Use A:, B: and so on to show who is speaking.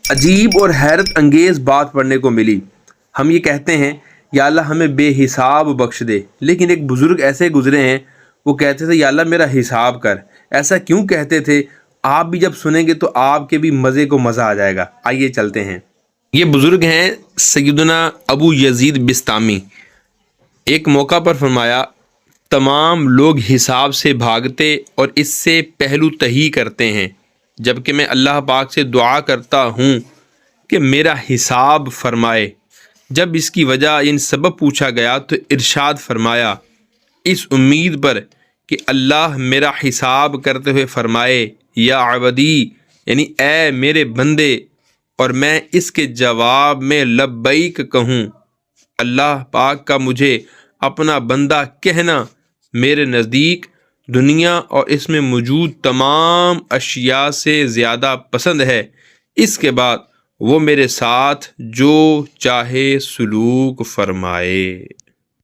A: عجیب اور حیرت انگیز بات پڑھنے کو ملی۔ ہم یہ کہتے ہیں یا اللہ ہمیں بے حساب بخش دے، لیکن ایک بزرگ ایسے گزرے ہیں، وہ کہتے تھے یا اللہ میرا حساب کر۔ ایسا کیوں کہتے تھے؟ آپ بھی جب سنیں گے تو آپ کے بھی مزے کو مزہ آ جائے گا۔ آئیے چلتے ہیں۔ یہ بزرگ ہیں سیدنا ابو یزید بستامی۔ ایک موقع پر فرمایا تمام لوگ حساب سے بھاگتے اور اس سے پہلو تہی کرتے ہیں، جبکہ میں اللہ پاک سے دعا کرتا ہوں کہ میرا حساب فرمائے۔ جب اس کی وجہ ان سبب پوچھا گیا تو ارشاد فرمایا اس امید پر کہ اللہ میرا حساب کرتے ہوئے فرمائے یا عبدی، یعنی اے میرے بندے، اور میں اس کے جواب میں لبیک کہوں۔ اللہ پاک کا مجھے اپنا بندہ کہنا میرے نزدیک دنیا اور اس میں موجود تمام اشیاء سے زیادہ پسند ہے۔ اس کے بعد وہ میرے ساتھ جو چاہے سلوک فرمائے۔